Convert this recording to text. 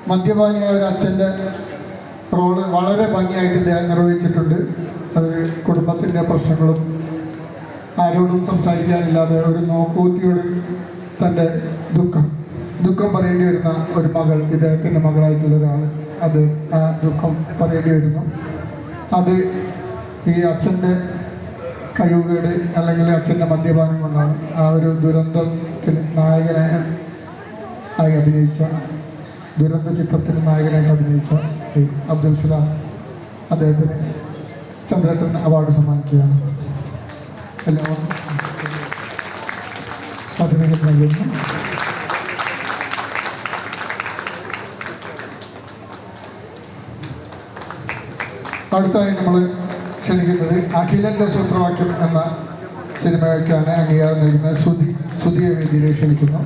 മദ്യപാനിയായ ഒരു അച്ഛൻ്റെ റോള് വളരെ ഭംഗിയായിട്ട് ഇദ്ദേഹം നിർവഹിച്ചിട്ടുണ്ട്. അത് കുടുംബത്തിൻ്റെ പ്രശ്നങ്ങളും ആരോടും സംസാരിക്കാനില്ലാതെ ഒരു നോക്കൂത്തിയോട് തൻ്റെ ദുഃഖം പറയേണ്ടി വരുന്ന ഒരു മകൾ, ഇദ്ദേഹത്തിൻ്റെ മകളായിട്ടുള്ള ഒരാൾ, അത് ആ ദുഃഖം പറയേണ്ടി വരുന്നു. അത് ഈ അച്ഛൻ്റെ കഴിവുകേട് അല്ലെങ്കിൽ അച്ഛൻ്റെ മദ്യപാനം കൊണ്ടാണ്. ആ ഒരു ദുരന്തത്തിന് നായകനായി അഭിനയിച്ച, ദുരന്ത ചിത്രത്തിന് നായകനായി അഭിനയിച്ച ഈ അബ്ദുൽ സലാം അദ്ദേഹത്തിന് ചന്ദ്രേട്ടൻ അവാർഡ് സമ്മാനിക്കുകയാണ്. എല്ലാവർക്കും സർട്ടിഫിക്കറ്റ് നൽകുന്നു. അടുത്തായി നമ്മൾ ക്ഷണിക്കുന്നത് അഖിലൻ്റെ സൂത്രവാക്യം എന്ന സിനിമയ്ക്കാണ് അംഗീകാരം നൽകുന്നത്. സുധിയെ വേദിയിലേക്ക് ക്ഷണിക്കുന്നു.